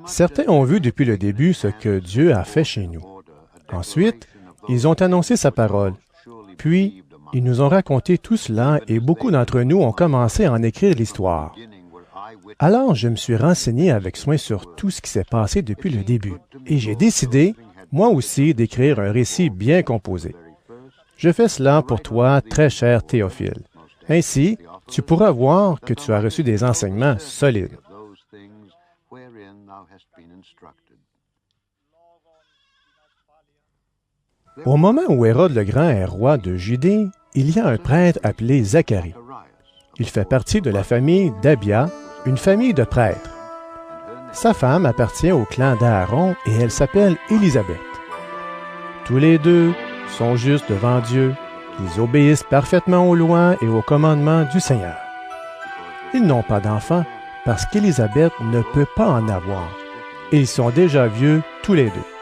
Certains ont vu depuis le début ce que Dieu a fait chez nous. Ensuite, ils ont annoncé sa parole. Puis, ils nous ont raconté tout cela et beaucoup d'entre nous ont commencé à en écrire l'histoire. Alors, je me suis renseigné avec soin sur tout ce qui s'est passé depuis le début. Et j'ai décidé, moi aussi, d'écrire un récit bien composé. Je fais cela pour toi, très cher Théophile. Ainsi, tu pourras voir que tu as reçu des enseignements solides. Au moment où Hérode le Grand est roi de Judée, il y a un prêtre appelé Zacharie. Il fait partie de la famille d'Abia, une famille de prêtres. Sa femme appartient au clan d'Aaron et elle s'appelle Élisabeth. Tous les deux sont justes devant Dieu. Ils obéissent parfaitement aux lois et aux commandements du Seigneur. Ils n'ont pas d'enfants parce qu'Élisabeth ne peut pas en avoir. Et ils sont déjà vieux tous les deux.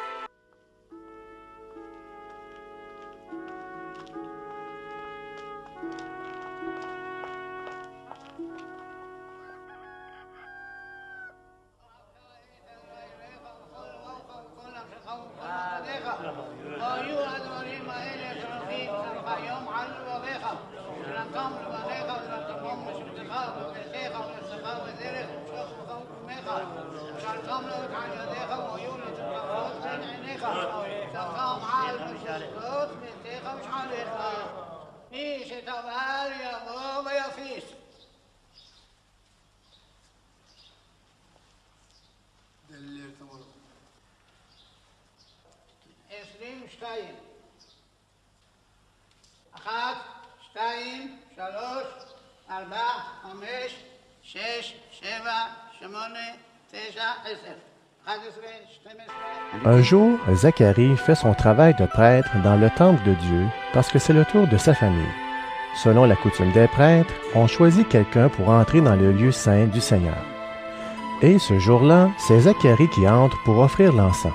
Un jour, Zacharie fait son travail de prêtre dans le temple de Dieu parce que c'est le tour de sa famille. Selon la coutume des prêtres, on choisit quelqu'un pour entrer dans le lieu saint du Seigneur. Et ce jour-là, c'est Zacharie qui entre pour offrir l'encens.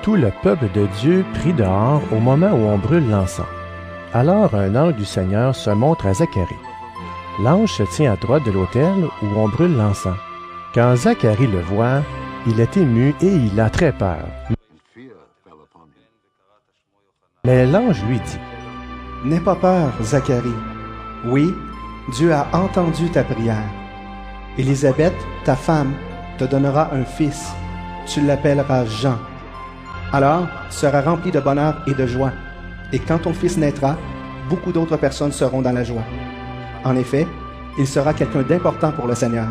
Tout le peuple de Dieu prit dehors au moment où on brûle l'encens. Alors un ange du Seigneur se montre à Zacharie. L'ange se tient à droite de l'autel où on brûle l'encens. Quand Zacharie le voit, il est ému et il a très peur. Mais l'ange lui dit: « N'aie pas peur, Zacharie. Oui, Dieu a entendu ta prière. Élisabeth, ta femme, te donnera un fils. Tu l'appelleras Jean. Alors, tu seras rempli de bonheur et de joie. Et quand ton fils naîtra, beaucoup d'autres personnes seront dans la joie. En effet, il sera quelqu'un d'important pour le Seigneur.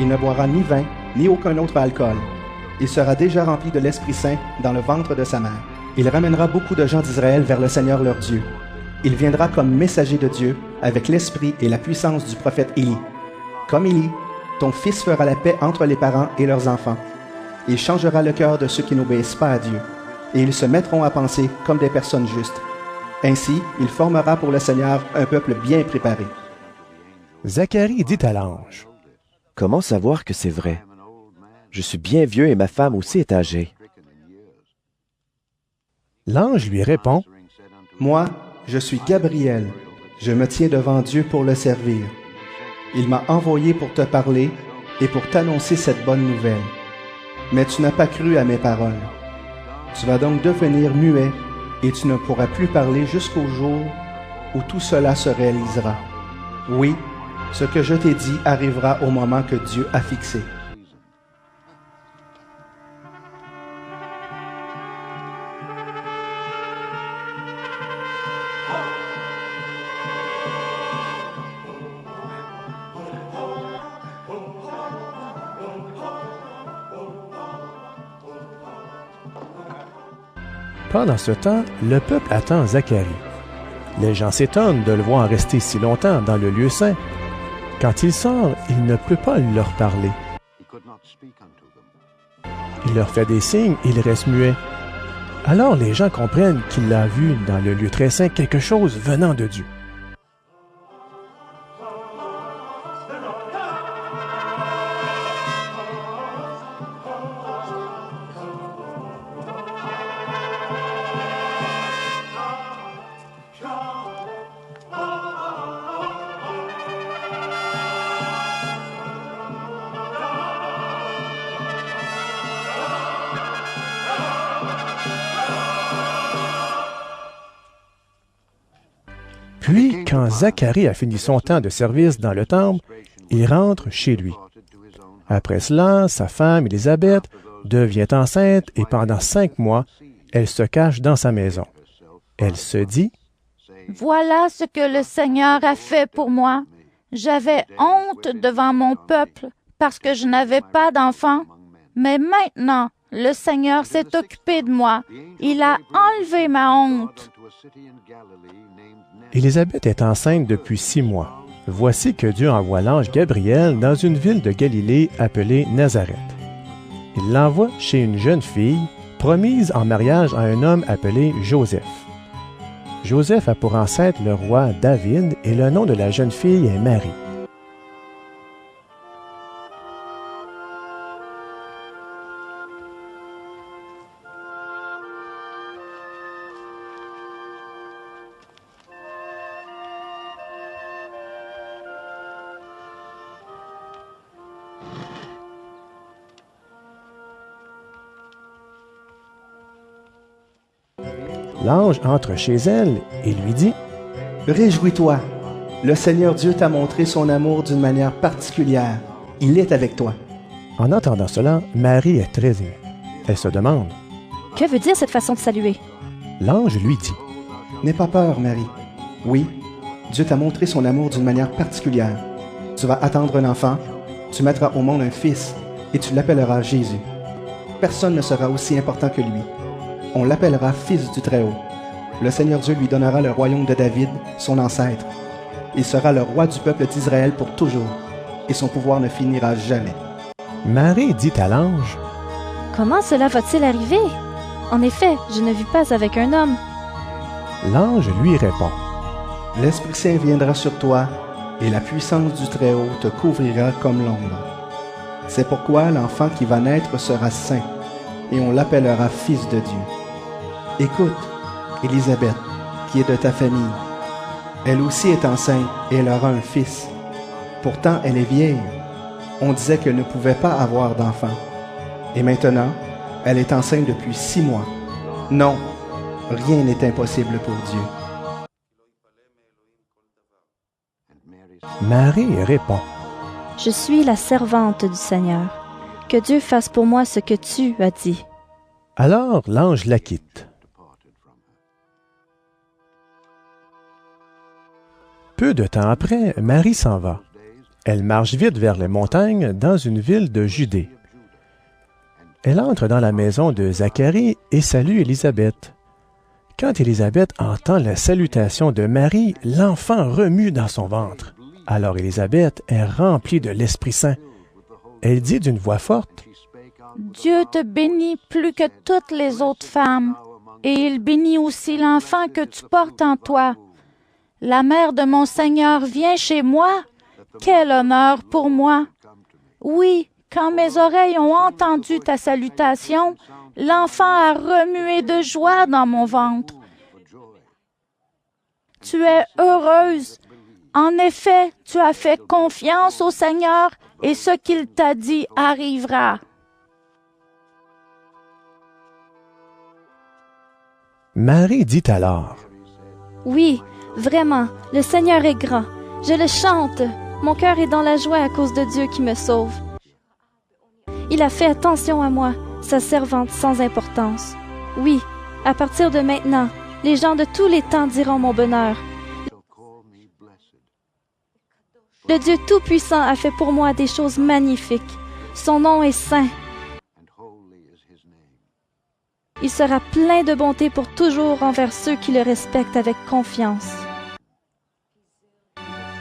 Il ne boira ni vin, ni aucun autre alcool. Il sera déjà rempli de l'Esprit Saint dans le ventre de sa mère. Il ramènera beaucoup de gens d'Israël vers le Seigneur leur Dieu. Il viendra comme messager de Dieu avec l'esprit et la puissance du prophète Élie. Comme Élie, ton fils fera la paix entre les parents et leurs enfants. Il changera le cœur de ceux qui n'obéissent pas à Dieu, et ils se mettront à penser comme des personnes justes. Ainsi, il formera pour le Seigneur un peuple bien préparé. » Zacharie dit à l'ange: « Comment savoir que c'est vrai? Je suis bien vieux et ma femme aussi est âgée. » L'ange lui répond: « Moi, je suis Gabriel. Je me tiens devant Dieu pour le servir. Il m'a envoyé pour te parler et pour t'annoncer cette bonne nouvelle. Mais tu n'as pas cru à mes paroles. Tu vas donc devenir muet et tu ne pourras plus parler jusqu'au jour où tout cela se réalisera. Oui, ce que je t'ai dit arrivera au moment que Dieu a fixé. » Pendant ce temps, le peuple attend Zacharie. Les gens s'étonnent de le voir rester si longtemps dans le lieu saint. Quand il sort, il ne peut pas leur parler. Il leur fait des signes et il reste muet. Alors les gens comprennent qu'il a vu dans le lieu très saint quelque chose venant de Dieu. Puis, quand Zacharie a fini son temps de service dans le temple, il rentre chez lui. Après cela, sa femme, Élisabeth, devient enceinte et pendant 5 mois, elle se cache dans sa maison. Elle se dit: « Voilà ce que le Seigneur a fait pour moi. J'avais honte devant mon peuple parce que je n'avais pas d'enfant. Mais maintenant, le Seigneur s'est occupé de moi. Il a enlevé ma honte. » Élisabeth est enceinte depuis 6 mois. Voici que Dieu envoie l'ange Gabriel dans une ville de Galilée appelée Nazareth. Il l'envoie chez une jeune fille promise en mariage à un homme appelé Joseph. Joseph a pour ancêtre le roi David et le nom de la jeune fille est Marie. L'ange entre chez elle et lui dit: « Réjouis-toi, le Seigneur Dieu t'a montré son amour d'une manière particulière. Il est avec toi. » En entendant cela, Marie est très émue. Elle se demande: « Que veut dire cette façon de saluer? » L'ange lui dit: « N'aie pas peur, Marie. Oui, Dieu t'a montré son amour d'une manière particulière. Tu vas attendre un enfant, tu mettras au monde un fils, et tu l'appelleras Jésus. Personne ne sera aussi important que lui. On l'appellera Fils du Très-Haut. Le Seigneur Dieu lui donnera le royaume de David, son ancêtre. Il sera le roi du peuple d'Israël pour toujours, et son pouvoir ne finira jamais. » Marie dit à l'ange: « Comment cela va-t-il arriver? En effet, je ne vis pas avec un homme. » L'ange lui répond: « L'Esprit Saint viendra sur toi, et la puissance du Très-Haut te couvrira comme l'ombre. C'est pourquoi l'enfant qui va naître sera saint. et on l'appellera fils de Dieu. Écoute, Élisabeth, qui est de ta famille. Elle aussi est enceinte et elle aura un fils. Pourtant, elle est vieille. On disait qu'elle ne pouvait pas avoir d'enfant. Et maintenant, elle est enceinte depuis 6 mois. Non, rien n'est impossible pour Dieu. Marie répond, « Je suis la servante du Seigneur. Que Dieu fasse pour moi ce que tu as dit. » Alors l'ange la quitte. Peu de temps après, Marie s'en va. Elle marche vite vers les montagnes dans une ville de Judée. Elle entre dans la maison de Zacharie et salue Élisabeth. Quand Élisabeth entend la salutation de Marie, l'enfant remue dans son ventre. Alors Élisabeth est remplie de l'Esprit Saint. Elle dit d'une voix forte, « Dieu te bénit plus que toutes les autres femmes, et il bénit aussi l'enfant que tu portes en toi. La mère de mon Seigneur vient chez moi. Quel honneur pour moi! Oui, quand mes oreilles ont entendu ta salutation, l'enfant a remué de joie dans mon ventre. Tu es heureuse. En effet, tu as fait confiance au Seigneur et ce qu'il t'a dit arrivera. » Marie dit alors, « Oui, vraiment, le Seigneur est grand. Je le chante. Mon cœur est dans la joie à cause de Dieu qui me sauve. Il a fait attention à moi, sa servante sans importance. Oui, à partir de maintenant, les gens de tous les temps diront mon bonheur. Le Dieu Tout-Puissant a fait pour moi des choses magnifiques. Son nom est saint. Il sera plein de bonté pour toujours envers ceux qui le respectent avec confiance.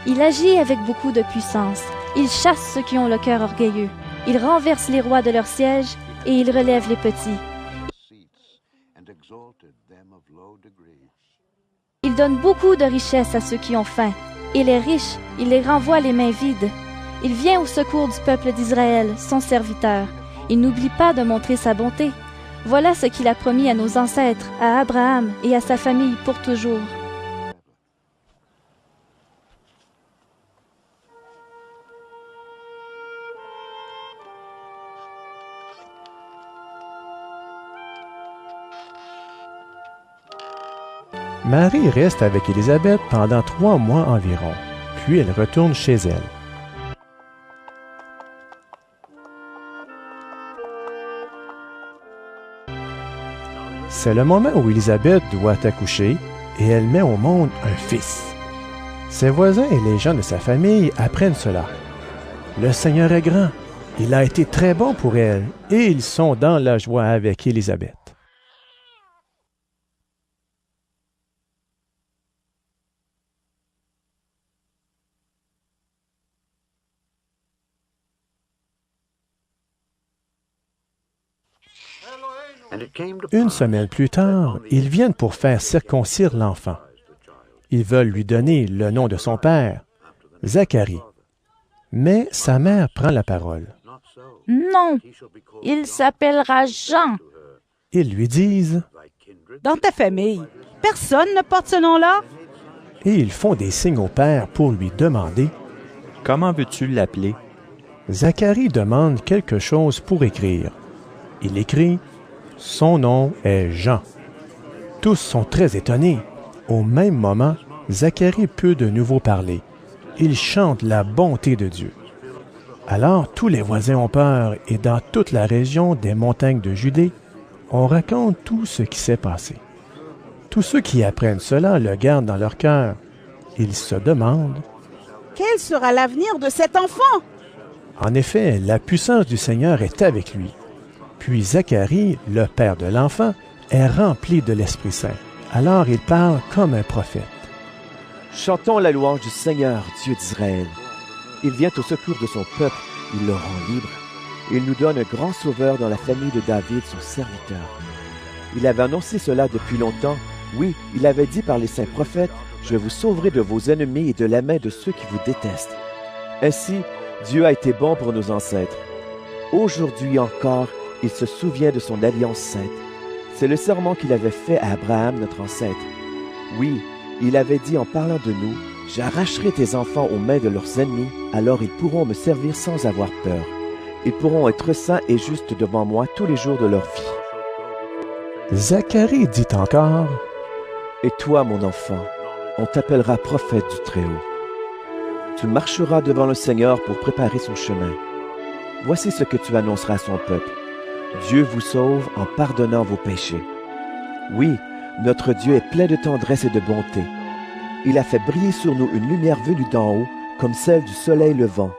Il agit avec beaucoup de puissance. Il chasse ceux qui ont le cœur orgueilleux. Il renverse les rois de leur siège et il relève les petits. Il donne beaucoup de richesses à ceux qui ont faim. Et les riches, il les renvoie les mains vides. Il vient au secours du peuple d'Israël, son serviteur. Il n'oublie pas de montrer sa bonté. Voilà ce qu'il a promis à nos ancêtres, à Abraham et à sa famille pour toujours. Marie reste avec Élisabeth pendant 3 mois environ, puis elle retourne chez elle. C'est le moment où Élisabeth doit accoucher et elle met au monde un fils. Ses voisins et les gens de sa famille apprennent cela. Le Seigneur est grand, il a été très bon pour elle et ils sont dans la joie avec Élisabeth. Une semaine plus tard, ils viennent pour faire circoncire l'enfant. Ils veulent lui donner le nom de son père, Zacharie. Mais sa mère prend la parole. « Non, il s'appellera Jean. » Ils lui disent, « Dans ta famille, personne ne porte ce nom-là? » Et ils font des signes au père pour lui demander, « Comment veux-tu l'appeler? » Zacharie demande quelque chose pour écrire. Il écrit, « Son nom est Jean. » Tous sont très étonnés. Au même moment, Zacharie peut de nouveau parler. Il chante la bonté de Dieu. Alors tous les voisins ont peur et dans toute la région des montagnes de Judée, on raconte tout ce qui s'est passé. Tous ceux qui apprennent cela le gardent dans leur cœur. Ils se demandent, « Quel sera l'avenir de cet enfant? » En effet, la puissance du Seigneur est avec lui. Puis Zacharie, le père de l'enfant, est rempli de l'Esprit Saint. Alors il parle comme un prophète. Chantons la louange du Seigneur, Dieu d'Israël. Il vient au secours de son peuple, il le rend libre. Il nous donne un grand sauveur dans la famille de David, son serviteur. Il avait annoncé cela depuis longtemps. Oui, il avait dit par les saints prophètes, « Je vous sauverai de vos ennemis et de la main de ceux qui vous détestent. » Ainsi, Dieu a été bon pour nos ancêtres. Aujourd'hui encore, Il se souvient de son alliance sainte. C'est le serment qu'il avait fait à Abraham, notre ancêtre. Oui, il avait dit en parlant de nous, « J'arracherai tes enfants aux mains de leurs ennemis, alors ils pourront me servir sans avoir peur. Ils pourront être saints et justes devant moi tous les jours de leur vie. » Zacharie dit encore, « Et toi, mon enfant, on t'appellera prophète du Très-Haut. Tu marcheras devant le Seigneur pour préparer son chemin. Voici ce que tu annonceras à son peuple. Dieu vous sauve en pardonnant vos péchés. Oui, notre Dieu est plein de tendresse et de bonté. Il a fait briller sur nous une lumière venue d'en haut, comme celle du soleil levant.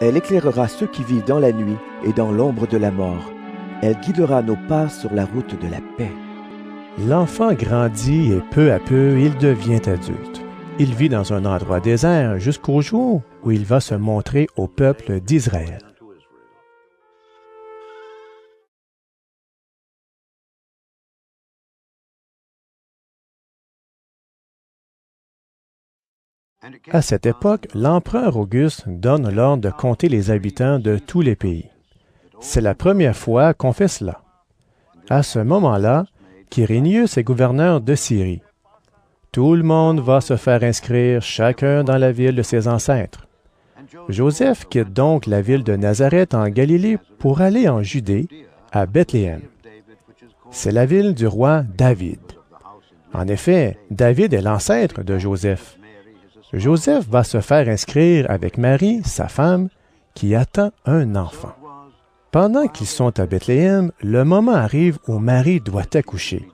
Elle éclairera ceux qui vivent dans la nuit et dans l'ombre de la mort. Elle guidera nos pas sur la route de la paix. » L'enfant grandit et peu à peu, il devient adulte. Il vit dans un endroit désert jusqu'au jour où il va se montrer au peuple d'Israël. À cette époque, l'empereur Auguste donne l'ordre de compter les habitants de tous les pays. C'est la première fois qu'on fait cela. À ce moment-là, Quirinius est gouverneur de Syrie. Tout le monde va se faire inscrire, chacun dans la ville de ses ancêtres. Joseph quitte donc la ville de Nazareth en Galilée pour aller en Judée, à Bethléem. C'est la ville du roi David. En effet, David est l'ancêtre de Joseph. Joseph va se faire inscrire avec Marie, sa femme, qui attend un enfant. Pendant qu'ils sont à Bethléem, le moment arrive où Marie doit accoucher.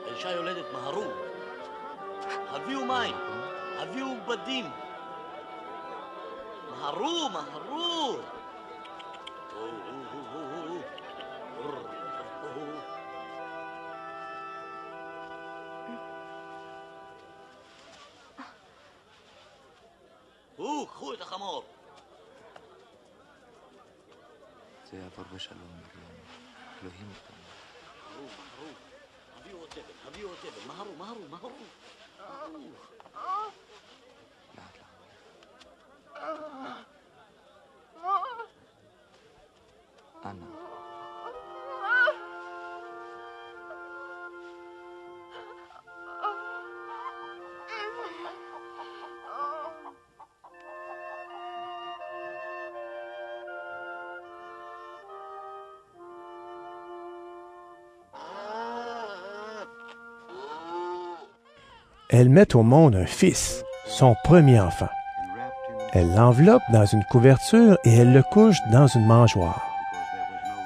האישה יולדת, מהרו. הביאו מים, הביאו בדים. מהרו, מהרו. קחו את החמור. זה יעבור בשלום, אלוהים אותנו. מהרו. הביאו את אבן, מהרו. לאט. אנא. Elle met au monde un fils, son premier enfant. Elle l'enveloppe dans une couverture et elle le couche dans une mangeoire.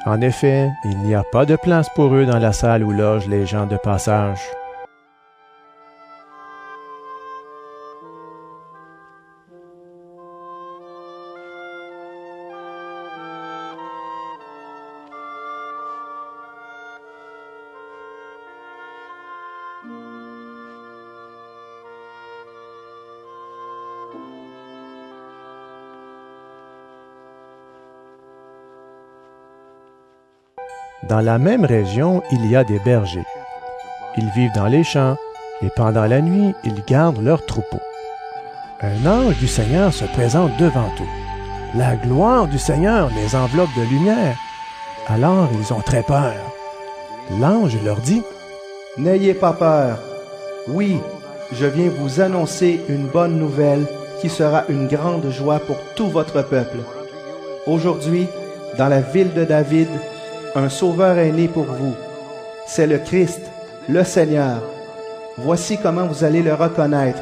En effet, il n'y a pas de place pour eux dans la salle où logent les gens de passage. Dans la même région, il y a des bergers. Ils vivent dans les champs et pendant la nuit, ils gardent leurs troupeaux. Un ange du Seigneur se présente devant eux. La gloire du Seigneur les enveloppe de lumière. Alors ils ont très peur. L'ange leur dit, « N'ayez pas peur. Oui, je viens vous annoncer une bonne nouvelle qui sera une grande joie pour tout votre peuple. Aujourd'hui, dans la ville de David, un sauveur est né pour vous. C'est le Christ, le Seigneur. Voici comment vous allez le reconnaître.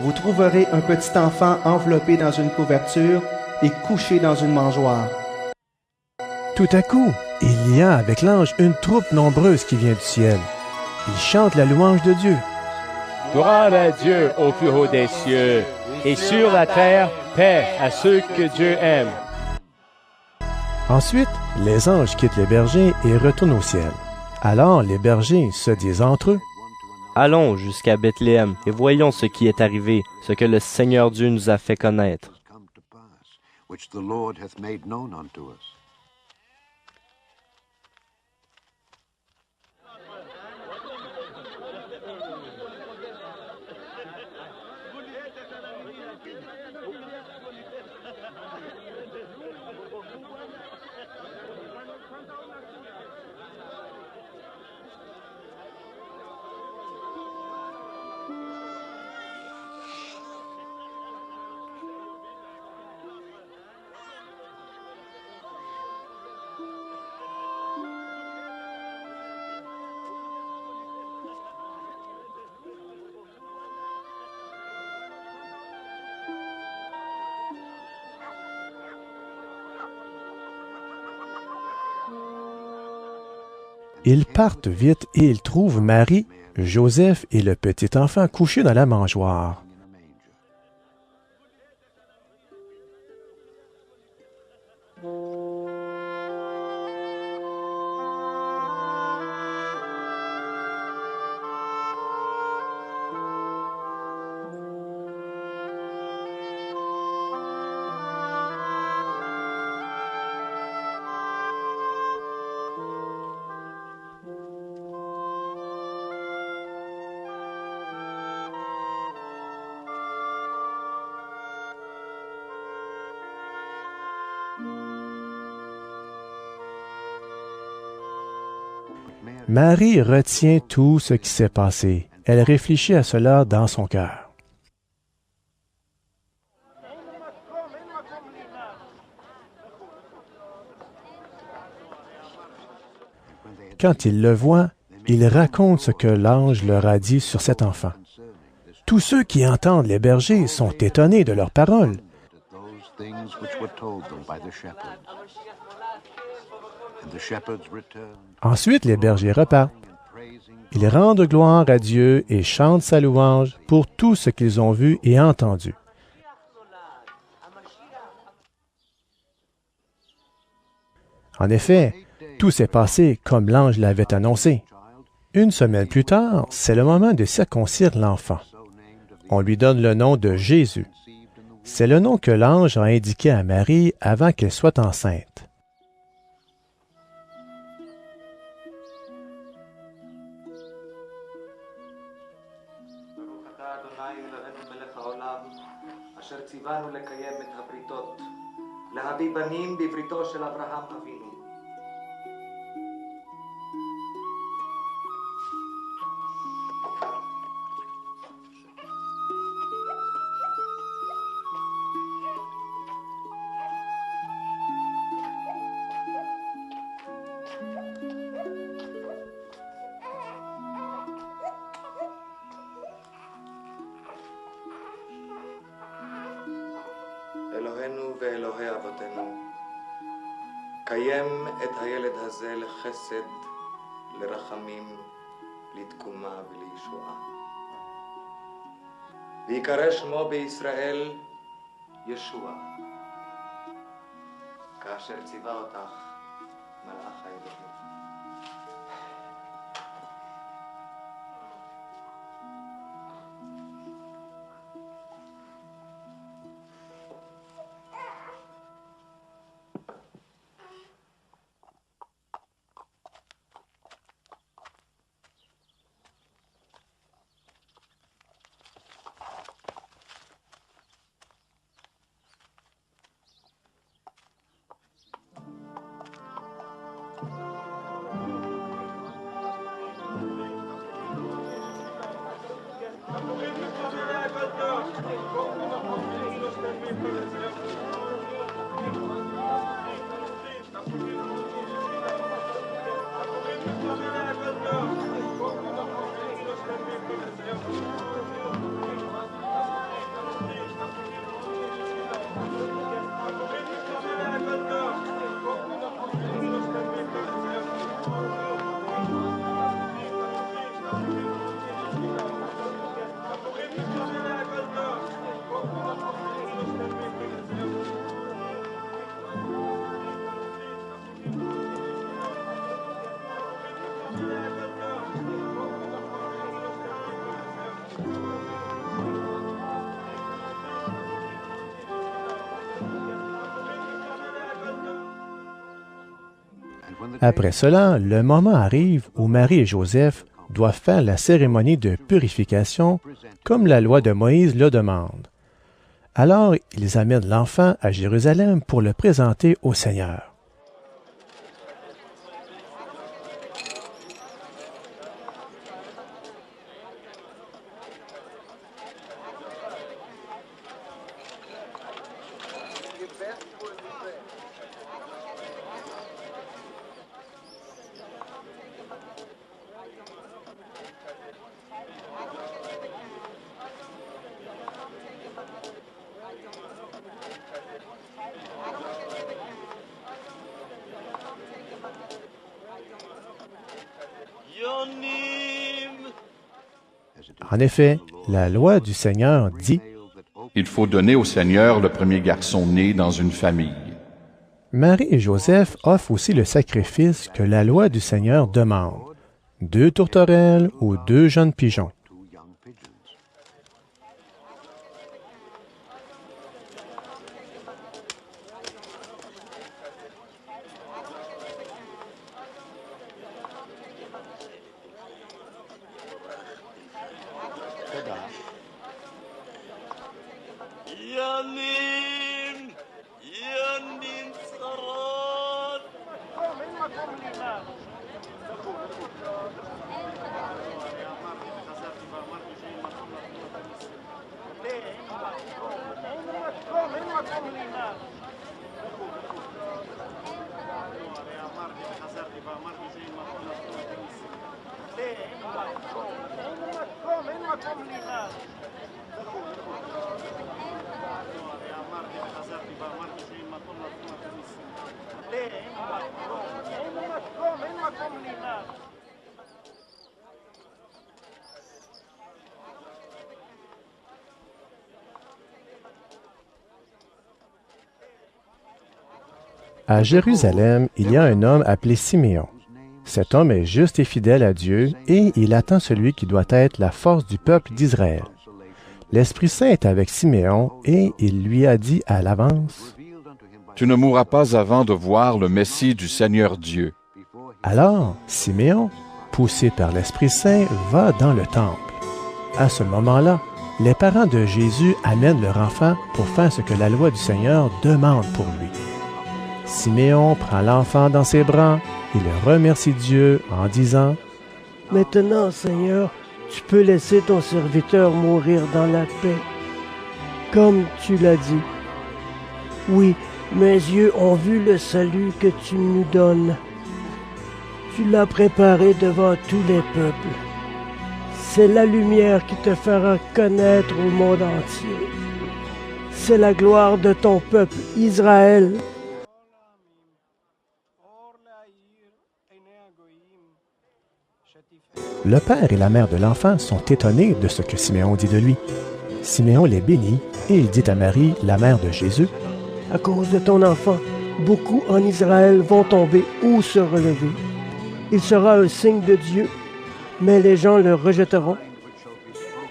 Vous trouverez un petit enfant enveloppé dans une couverture et couché dans une mangeoire. » Tout à coup, il y a avec l'ange une troupe nombreuse qui vient du ciel. Ils chantent la louange de Dieu. Gloire à Dieu au plus haut des cieux, et sur la terre, paix à ceux que Dieu aime. Ensuite, les anges quittent les bergers et retournent au ciel. Alors les bergers se disent entre eux, Allons jusqu'à Bethléem et voyons ce qui est arrivé, ce que le Seigneur Dieu nous a fait connaître. Ils partent vite et ils trouvent Marie, Joseph et le petit enfant couchés dans la mangeoire. Marie retient tout ce qui s'est passé. Elle réfléchit à cela dans son cœur. Quand ils le voient, ils racontent ce que l'ange leur a dit sur cet enfant. Tous ceux qui entendent les bergers sont étonnés de leurs paroles. Ensuite, les bergers repartent. Ils rendent gloire à Dieu et chantent sa louange pour tout ce qu'ils ont vu et entendu. En effet, tout s'est passé comme l'ange l'avait annoncé. Une semaine plus tard, c'est le moment de circoncire l'enfant. On lui donne le nom de Jésus. C'est le nom que l'ange a indiqué à Marie avant qu'elle soit enceinte. אלוהינו ואלוהי אבותינו, קיים את הילד הזה לחסד, לרחמים, לתקומה ולישועה. ויקרא שמו בישראל ישוע, כאשר ציווה אותך מלאך האלוהים. Après cela, le moment arrive où Marie et Joseph doivent faire la cérémonie de purification comme la loi de Moïse le demande. Alors, ils amènent l'enfant à Jérusalem pour le présenter au Seigneur. En effet, la loi du Seigneur dit « Il faut donner au Seigneur le premier garçon né dans une famille. » Marie et Joseph offrent aussi le sacrifice que la loi du Seigneur demande, 2 tourterelles ou 2 jeunes pigeons. À Jérusalem, il y a un homme appelé Siméon. Cet homme est juste et fidèle à Dieu et il attend celui qui doit être la force du peuple d'Israël. L'Esprit Saint est avec Siméon et il lui a dit à l'avance, « Tu ne mourras pas avant de voir le Messie du Seigneur Dieu. » Alors, Siméon, poussé par l'Esprit Saint, va dans le temple. À ce moment-là, les parents de Jésus amènent leur enfant pour faire ce que la loi du Seigneur demande pour lui. Siméon prend l'enfant dans ses bras, il remercie Dieu en disant « Maintenant, Seigneur, tu peux laisser ton serviteur mourir dans la paix, comme tu l'as dit. Oui, mes yeux ont vu le salut que tu nous donnes. Tu l'as préparé devant tous les peuples. C'est la lumière qui te fera connaître au monde entier. C'est la gloire de ton peuple, Israël. » Le père et la mère de l'enfant sont étonnés de ce que Siméon dit de lui. Siméon les bénit et il dit à Marie, la mère de Jésus, « À cause de ton enfant, beaucoup en Israël vont tomber ou se relever. Il sera un signe de Dieu, mais les gens le rejetteront.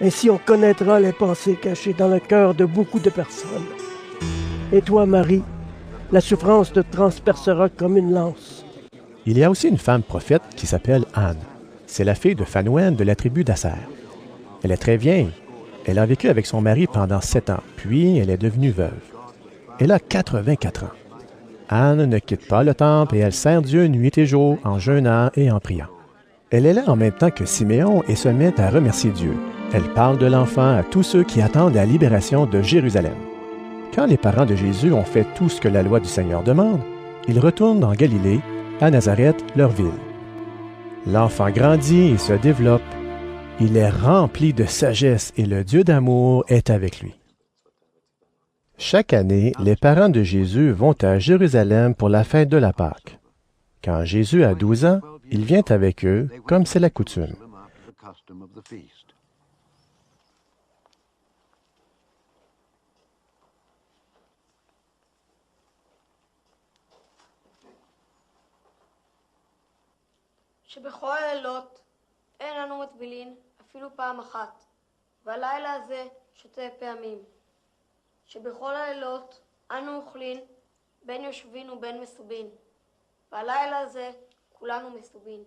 Ainsi on connaîtra les pensées cachées dans le cœur de beaucoup de personnes. Et toi, Marie, la souffrance te transpercera comme une lance. » Il y a aussi une femme prophète qui s'appelle Anne. C'est la fille de Phanuel de la tribu d'Asser. Elle est très vieille. Elle a vécu avec son mari pendant 7 ans, puis elle est devenue veuve. Elle a 84 ans. Anne ne quitte pas le temple et elle sert Dieu nuit et jour en jeûnant et en priant. Elle est là en même temps que Siméon et se met à remercier Dieu. Elle parle de l'enfant à tous ceux qui attendent la libération de Jérusalem. Quand les parents de Jésus ont fait tout ce que la loi du Seigneur demande, ils retournent en Galilée, à Nazareth, leur ville. L'enfant grandit et se développe. Il est rempli de sagesse et le Dieu d'amour est avec lui. Chaque année, les parents de Jésus vont à Jérusalem pour la fête de la Pâque. Quand Jésus a 12 ans, il vient avec eux, comme c'est la coutume. שבכל הלילות אין אנו מטבילין אפילו פעם אחת, והלילה הזה 2 פעמים. שבכל הלילות אנו אוכלין בין יושבין ובין מסובין, והלילה הזה כולנו מסובין.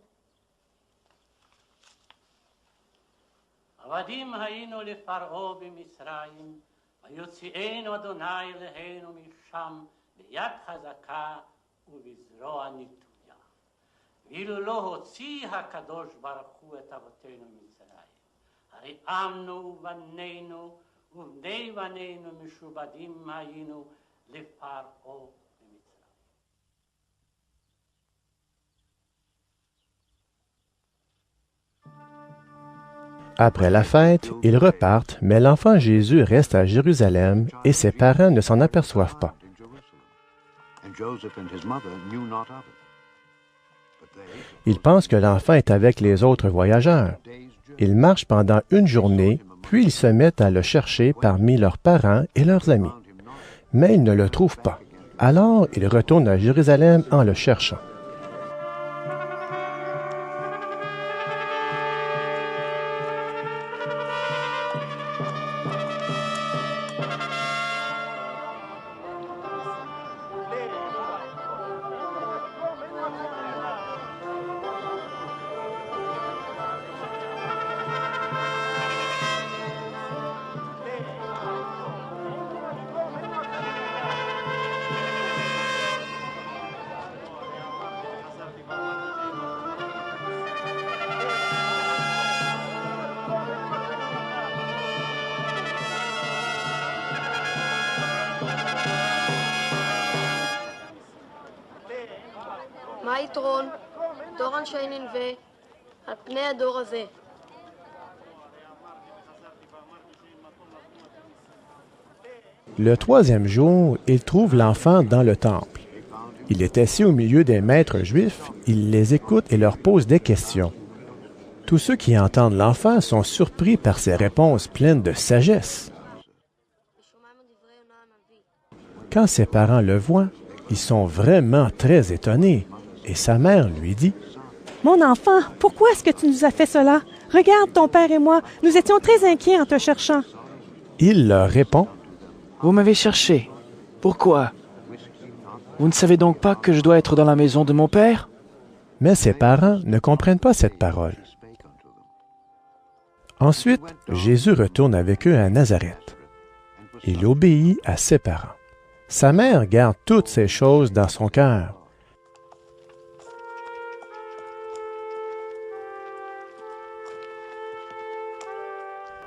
עבדים היינו לפרעה במצרים, ויוציאנו אדוני אלינו משם ביד חזקה ובזרוע נטויה. ואילו לא הוציא הקדוש ברוך הוא את אבותינו ממצרים, הרי עמנו ובנינו ובני בנינו משובדים היינו לפרעה במצרים. Après la fête, ils repartent, mais l'enfant Jésus reste à Jérusalem et ses parents ne s'en aperçoivent pas. Ils pensent que l'enfant est avec les autres voyageurs. Ils marchent pendant une journée, puis ils se mettent à le chercher parmi leurs parents et leurs amis. Mais ils ne le trouvent pas. Alors, ils retournent à Jérusalem en le cherchant. מה היתרון? דור אנשי ננבה על פני הדור הזה. Le troisième jour, ils trouvent l'enfant dans le temple. Il est assis au milieu des maîtres juifs, il les écoute et leur pose des questions. Tous ceux qui entendent l'enfant sont surpris par ses réponses pleines de sagesse. Quand ses parents le voient, ils sont vraiment très étonnés. Et sa mère lui dit, « Mon enfant, pourquoi est-ce que tu nous as fait cela? Regarde, ton père et moi, nous étions très inquiets en te cherchant. » Il leur répond, « Vous m'avez cherché. Pourquoi? Vous ne savez donc pas que je dois être dans la maison de mon père? » Mais ses parents ne comprennent pas cette parole. Ensuite, Jésus retourne avec eux à Nazareth. Il obéit à ses parents. Sa mère garde toutes ces choses dans son cœur.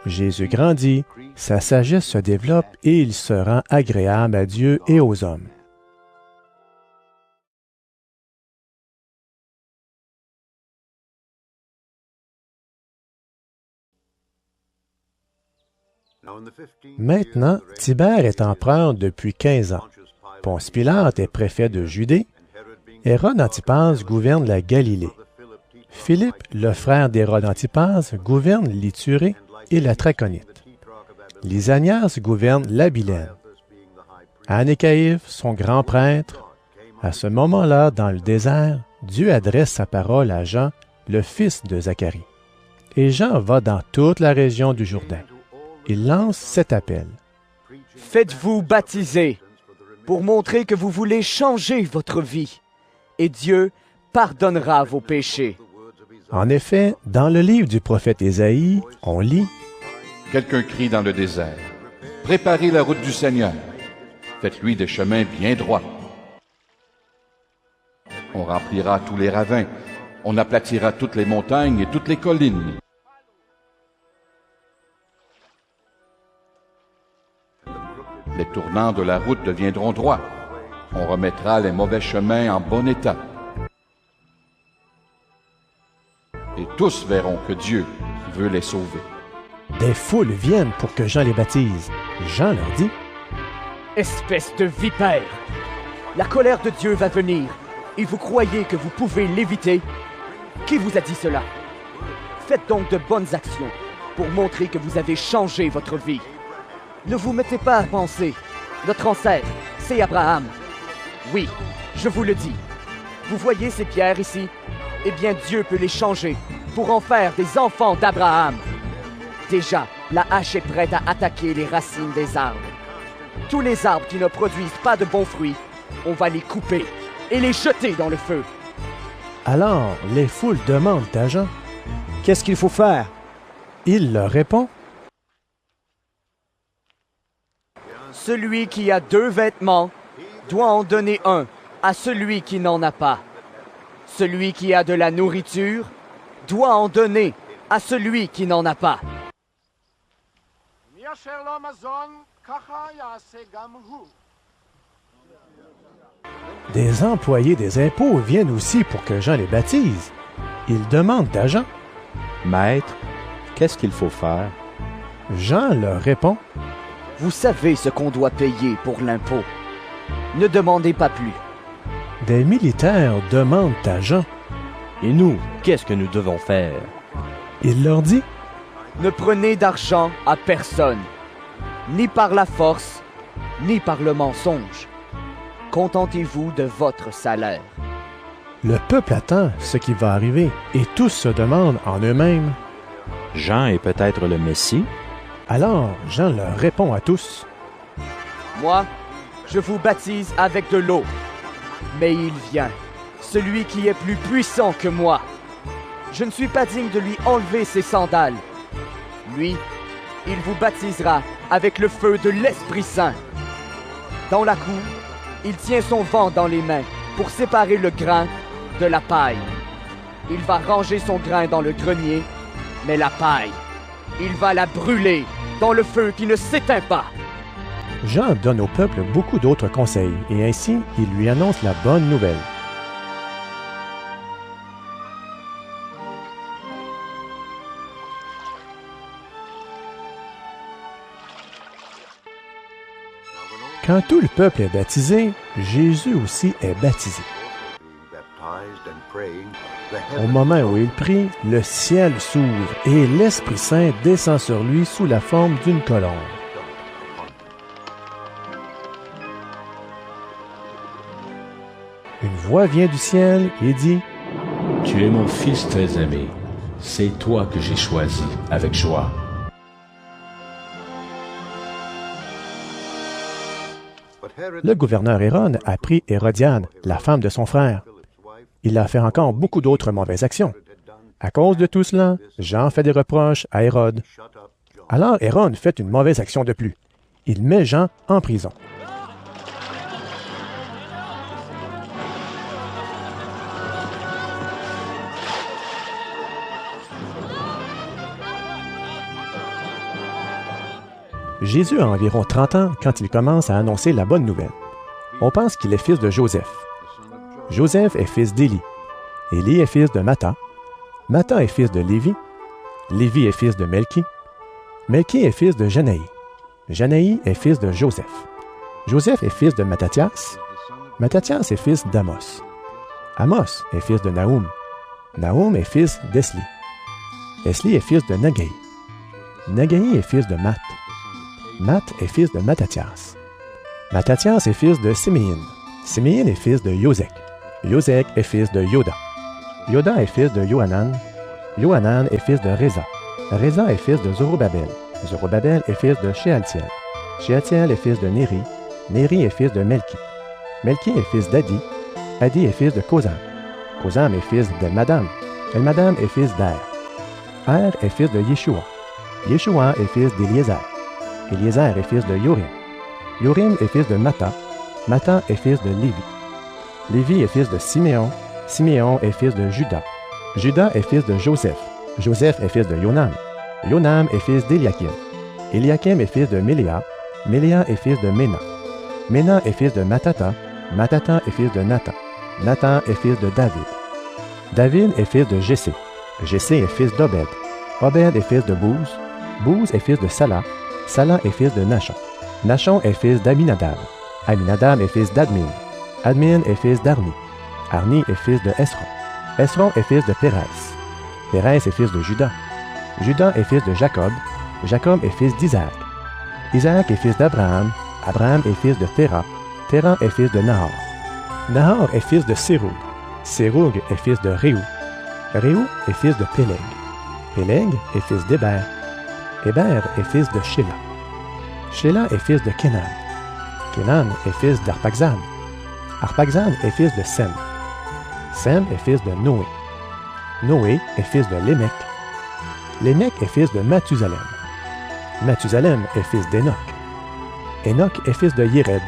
Jésus grandit, sa sagesse se développe et il se rend agréable à Dieu et aux hommes. Maintenant, Tibère est empereur depuis 15 ans. Ponce Pilate est préfet de Judée. Hérode Antipas gouverne la Galilée. Philippe, le frère d'Hérode Antipas, gouverne l'Ithurée et la Traconite. Lysanias gouverne l'Abilène. Anne et Caïphe sont grands prêtres. À ce moment-là, dans le désert, Dieu adresse sa parole à Jean, le fils de Zacharie. Et Jean va dans toute la région du Jourdain. Il lance cet appel. « Faites-vous baptiser pour montrer que vous voulez changer votre vie, et Dieu pardonnera vos péchés. » En effet, dans le livre du prophète Ésaïe, on lit « Quelqu'un crie dans le désert, « Préparez la route du Seigneur, faites-lui des chemins bien droits. » On remplira tous les ravins, on aplatira toutes les montagnes et toutes les collines. Les tournants de la route deviendront droits. On remettra les mauvais chemins en bon état. Et tous verront que Dieu veut les sauver. Des foules viennent pour que Jean les baptise. Jean leur dit, « Espèce de vipère! La colère de Dieu va venir, et vous croyez que vous pouvez l'éviter? Qui vous a dit cela? Faites donc de bonnes actions pour montrer que vous avez changé votre vie. Ne vous mettez pas à penser, notre ancêtre, c'est Abraham. Oui, je vous le dis. Vous voyez ces pierres ici? Eh bien, Dieu peut les changer pour en faire des enfants d'Abraham. Déjà, la hache est prête à attaquer les racines des arbres. Tous les arbres qui ne produisent pas de bons fruits, on va les couper et les jeter dans le feu. Alors les foules demandent à Jean, « Qu'est-ce qu'il faut faire? » Il leur répond, « Celui qui a 2 vêtements doit en donner un à celui qui n'en a pas. Celui qui a de la nourriture doit en donner à celui qui n'en a pas. » Des employés des impôts viennent aussi pour que Jean les baptise. Ils demandent à Jean, « Maître, qu'est-ce qu'il faut faire? » Jean leur répond, « Vous savez ce qu'on doit payer pour l'impôt. Ne demandez pas plus. » Des militaires demandent à Jean, « Et nous, qu'est-ce que nous devons faire? » Il leur dit, « Ne prenez d'argent à personne, ni par la force, ni par le mensonge. Contentez-vous de votre salaire. » Le peuple attend ce qui va arriver et tous se demandent en eux-mêmes, « Jean est peut-être le Messie? » Alors Jean leur répond à tous, « Moi, je vous baptise avec de l'eau, mais il vient, celui qui est plus puissant que moi. Je ne suis pas digne de lui enlever ses sandales. Lui, il vous baptisera avec le feu de l'Esprit Saint. Dans la cour, il tient son vent dans les mains pour séparer le grain de la paille. Il va ranger son grain dans le grenier, mais la paille, il va la brûler dans le feu qui ne s'éteint pas. » Jean donne au peuple beaucoup d'autres conseils et ainsi il lui annonce la bonne nouvelle. Quand tout le peuple est baptisé, Jésus aussi est baptisé. Au moment où il prie, le ciel s'ouvre et l'Esprit Saint descend sur lui sous la forme d'une colombe. Une voix vient du ciel et dit, « Tu es mon Fils très aimé, c'est toi que j'ai choisi avec joie. » Le gouverneur Hérode a pris Hérodiade, la femme de son frère. Il a fait encore beaucoup d'autres mauvaises actions. À cause de tout cela, Jean fait des reproches à Hérode. Alors Hérode fait une mauvaise action de plus. Il met Jean en prison. Jésus a environ 30 ans quand il commence à annoncer la bonne nouvelle. On pense qu'il est fils de Joseph. Joseph est fils d'Élie. Élie est fils de Mattha. Mattha est fils de Lévi. Lévi est fils de Melchi. Melchi est fils de Janaï. Janaï est fils de Joseph. Joseph est fils de Mattathias. Mattathias est fils d'Amos. Amos est fils de Naoum. Naoum est fils d'Esli. Esli est fils de Nagai. Nagai est fils de Matt. Matt est fils de Mattathias. Mattathias est fils de Siméon. Siméon est fils de Yosek. Yosek est fils de Yoda. Yoda est fils de Yohanan. Yohanan est fils de Reza. Reza est fils de Zorobabel. Zorobabel est fils de Shealtiel. Shealtiel est fils de Néri. Néri est fils de Melchi. Melchi est fils d'Adi. Adi est fils de Kozam. Kozam est fils d'Elmadam. Elmadam est fils d'Er. Er est fils de Yeshua. Yeshua est fils d'Éliezer. Éliezer est fils de Yorim. Yorim est fils de Mattha. Mattha est fils de Lévi. Lévi est fils de Siméon. Siméon est fils de Juda. Juda est fils de Joseph. Joseph est fils de Yonam. Yonam est fils d'Éliakim. Éliakim est fils de Méléa. Méléa est fils de Ména. Ména est fils de Mattata. Mattata est fils de Nathan. Nathan est fils de David. David est fils de Jessé. Jessé est fils d'Obed. Obed est fils de Bouz. Bouz est fils de Salah. Salah est fils de Nachon. Nachon est fils d'Aminadab. Aminadab est fils d'Admin. Admin est fils d'Arni. Arni est fils de Esron. Esron est fils de Pérez. Pérez est fils de Juda. Juda est fils de Jacob. Jacob est fils d'Isaac. Isaac est fils d'Abraham. Abraham est fils de Téra. Téra est fils de Nahor. Nahor est fils de Séroug. Séroug est fils de Réou. Réou est fils de Péleg. Péleg est fils d'Héber. Héber est fils de Shéla. Shéla est fils de Kénan. Kénan est fils d'Arpaxad. Arphaxad est fils de Sem. Sem est fils de Noé. Noé est fils de Lémec. Lémec est fils de Mathusalem. Mathusalem est fils d'Énoch. Énoch est fils de Yéred.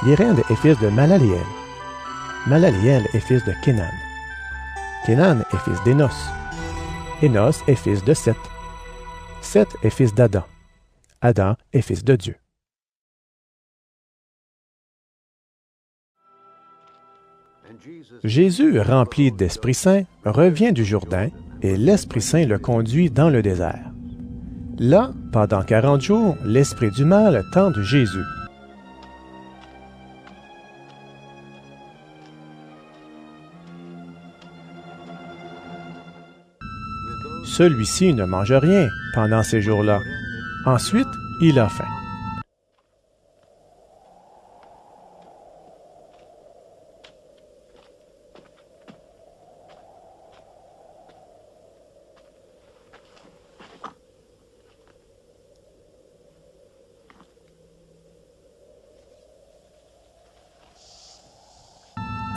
Yéred est fils de Malaléel. Malaléel est fils de Kénan. Kénan est fils d'Énos. Énos est fils de Seth. Seth est fils d'Adam. Adam est fils de Dieu. Jésus, rempli d'Esprit Saint, revient du Jourdain et l'Esprit Saint le conduit dans le désert. Là, pendant 40 jours, l'esprit du mal tente Jésus. Celui-ci ne mange rien pendant ces jours-là. Ensuite, il a faim.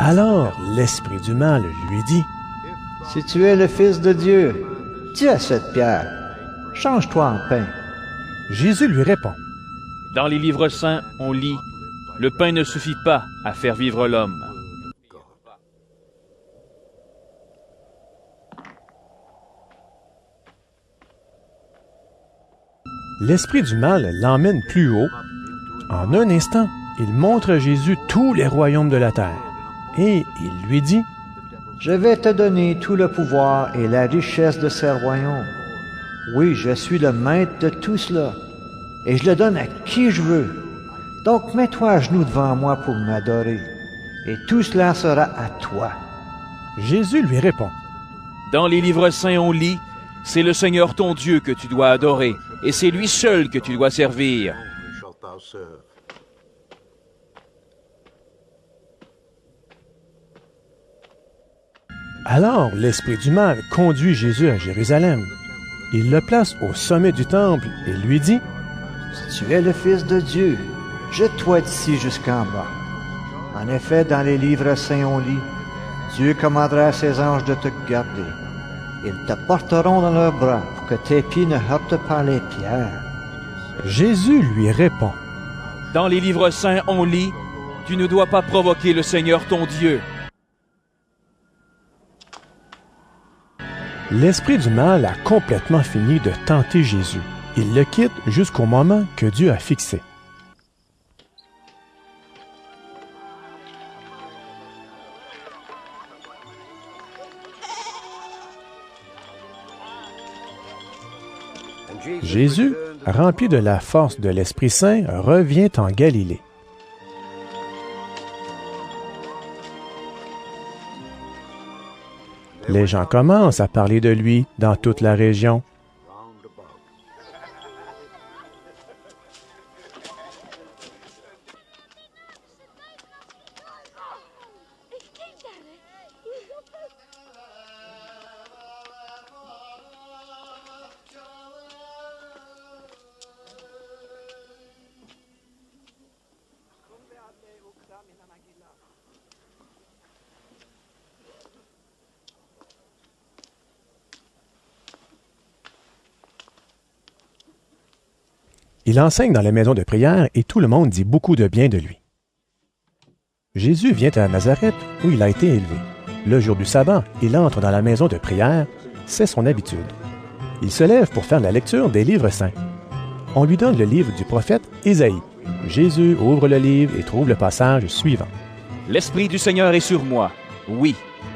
Alors l'esprit du mal lui dit, « Si tu es le Fils de Dieu, dis à cette pierre, change-toi en pain. » Jésus lui répond, « Dans les livres saints, on lit, « Le pain ne suffit pas à faire vivre l'homme. » L'esprit du mal l'emmène plus haut. En un instant, il montre à Jésus tous les royaumes de la terre. Et il lui dit, « Je vais te donner tout le pouvoir et la richesse de ces royaumes. Oui, je suis le maître de tout cela, et je le donne à qui je veux. Donc mets-toi à genoux devant moi pour m'adorer, et tout cela sera à toi. » Jésus lui répond, « Dans les livres saints on lit, « C'est le Seigneur ton Dieu que tu dois adorer, et c'est lui seul que tu dois servir. » Alors l'esprit du mal conduit Jésus à Jérusalem. Il le place au sommet du temple et lui dit, « Si tu es le Fils de Dieu, jette-toi d'ici jusqu'en bas. En effet, dans les livres saints on lit, « Dieu commandera à ses anges de te garder. Ils te porteront dans leurs bras pour que tes pieds ne heurtent pas les pierres. » Jésus lui répond, « Dans les livres saints on lit, « Tu ne dois pas provoquer le Seigneur ton Dieu. » L'esprit du mal a complètement fini de tenter Jésus. Il le quitte jusqu'au moment que Dieu a fixé. Jésus, rempli de la force de l'Esprit Saint, revient en Galilée. Les gens commencent à parler de lui dans toute la région. Il enseigne dans les maisons de prière et tout le monde dit beaucoup de bien de lui. Jésus vient à Nazareth où il a été élevé. Le jour du sabbat, il entre dans la maison de prière, c'est son habitude. Il se lève pour faire la lecture des livres saints. On lui donne le livre du prophète Ésaïe. Jésus ouvre le livre et trouve le passage suivant. « L'Esprit du Seigneur est sur moi. Oui,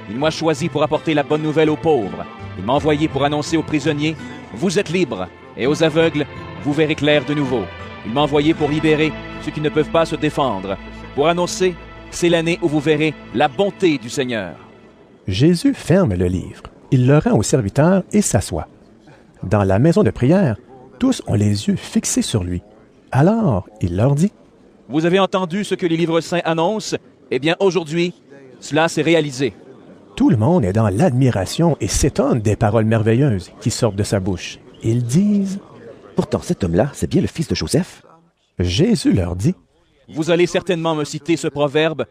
il m'a choisi pour apporter la bonne nouvelle aux pauvres. Il m'a envoyé pour annoncer aux prisonniers, « Vous êtes libres », et aux aveugles, « Vous verrez clair de nouveau. » Il m'a envoyé pour libérer ceux qui ne peuvent pas se défendre, pour annoncer, « C'est l'année où vous verrez la bonté du Seigneur. » Jésus ferme le livre. Il le rend aux serviteurs et s'assoit. Dans la maison de prière, tous ont les yeux fixés sur lui. Alors, il leur dit, « Vous avez entendu ce que les livres saints annoncent? Eh bien, aujourd'hui, cela s'est réalisé. » Tout le monde est dans l'admiration et s'étonne des paroles merveilleuses qui sortent de sa bouche. Ils disent, « Pourtant, cet homme-là, c'est bien le fils de Joseph. » Jésus leur dit, « Vous allez certainement me citer ce proverbe,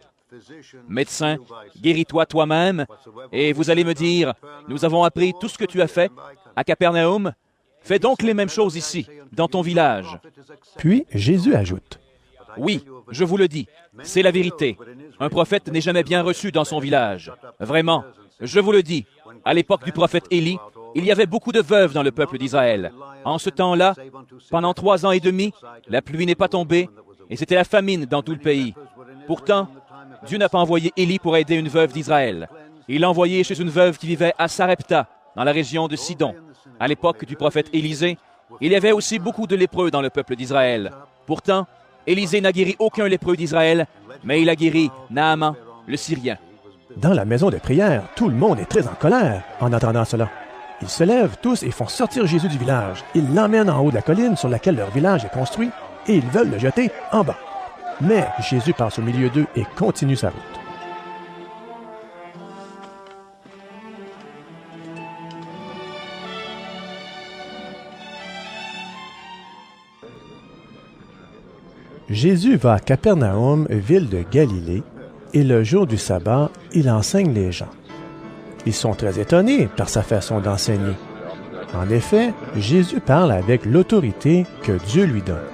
Médecin, guéris-toi toi-même, et vous allez me dire, nous avons appris tout ce que tu as fait à Capernaum, fais donc les mêmes choses ici, dans ton village. Puis Jésus ajoute, Oui, je vous le dis, c'est la vérité. Un prophète n'est jamais bien reçu dans son village. Vraiment, je vous le dis, à l'époque du prophète Élie, il y avait beaucoup de veuves dans le peuple d'Israël. En ce temps-là, pendant 3 ans et demi, la pluie n'est pas tombée, et c'était la famine dans tout le pays. Pourtant, Dieu n'a pas envoyé Élie pour aider une veuve d'Israël. Il l'a envoyé chez une veuve qui vivait à Sarepta, dans la région de Sidon. À l'époque du prophète Élisée, il y avait aussi beaucoup de lépreux dans le peuple d'Israël. Pourtant, Élisée n'a guéri aucun lépreux d'Israël, mais il a guéri Naaman, le Syrien. Dans la maison de prière, tout le monde est très en colère en entendant cela. Ils se lèvent tous et font sortir Jésus du village. Ils l'emmènent en haut de la colline sur laquelle leur village est construit et ils veulent le jeter en bas. Mais Jésus passe au milieu d'eux et continue sa route. Jésus va à Capernaum, ville de Galilée, et le jour du sabbat, il enseigne les gens. Ils sont très étonnés par sa façon d'enseigner. En effet, Jésus parle avec l'autorité que Dieu lui donne.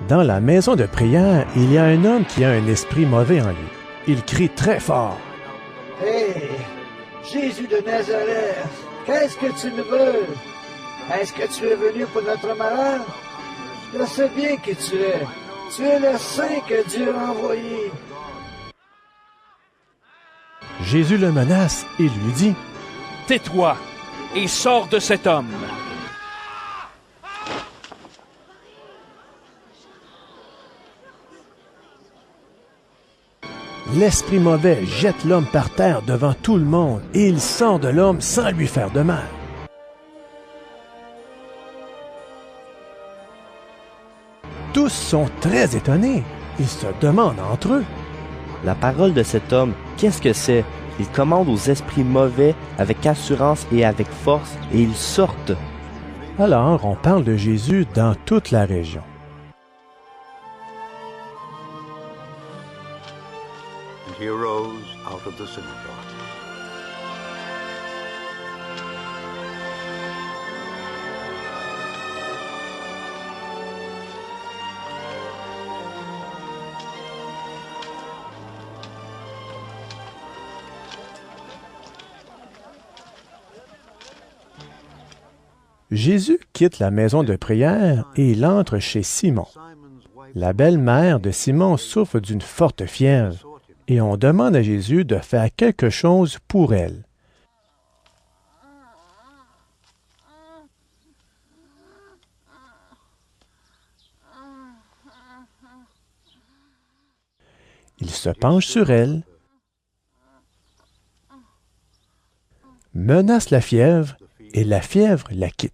Dans la maison de prière, il y a un homme qui a un esprit mauvais en lui. Il crie très fort. « Hé, Jésus de Nazareth, qu'est-ce que tu me veux? Est-ce que tu es venu pour notre malheur? Je sais bien qui tu es. Tu es le Saint que Dieu a envoyé. » Jésus le menace et lui dit, « Tais-toi et sors de cet homme. » L'esprit mauvais jette l'homme par terre devant tout le monde et il sort de l'homme sans lui faire de mal. Tous sont très étonnés. Ils se demandent entre eux. La parole de cet homme, qu'est-ce que c'est? Il commande aux esprits mauvais avec assurance et avec force, et ils sortent. Alors, on parle de Jésus dans toute la région. And he arose out of the synagogue. Jésus quitte la maison de prière et il entre chez Simon. La belle-mère de Simon souffre d'une forte fièvre et on demande à Jésus de faire quelque chose pour elle. Il se penche sur elle, menace la fièvre et la fièvre la quitte.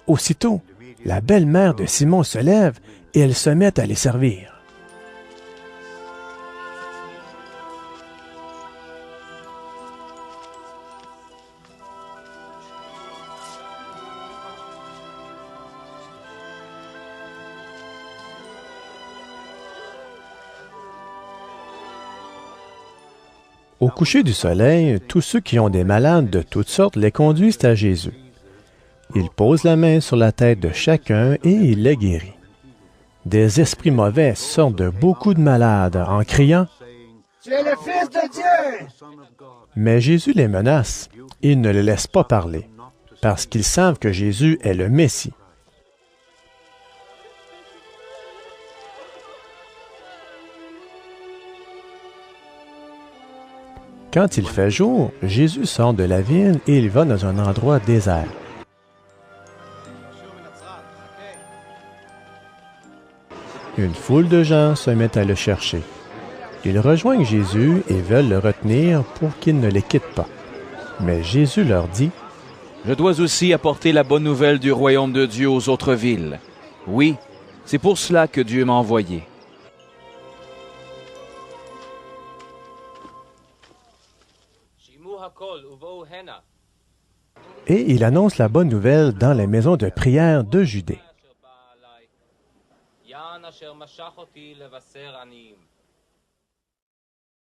Aussitôt, la belle-mère de Simon se lève et elle se met à les servir. Au coucher du soleil, tous ceux qui ont des malades de toutes sortes les conduisent à Jésus. Il pose la main sur la tête de chacun et il les guérit. Des esprits mauvais sortent de beaucoup de malades en criant « Tu es le Fils de Dieu! » Mais Jésus les menace. Il ne les laisse pas parler, parce qu'ils savent que Jésus est le Messie. Quand il fait jour, Jésus sort de la ville et il va dans un endroit désert. Une foule de gens se met à le chercher. Ils rejoignent Jésus et veulent le retenir pour qu'il ne les quitte pas. Mais Jésus leur dit, « Je dois aussi apporter la bonne nouvelle du royaume de Dieu aux autres villes. Oui, C'est pour cela que Dieu m'a envoyé. Et il annonce la bonne nouvelle dans les maisons de prière de Judée. יען אשר משך אותי לבשר עניים.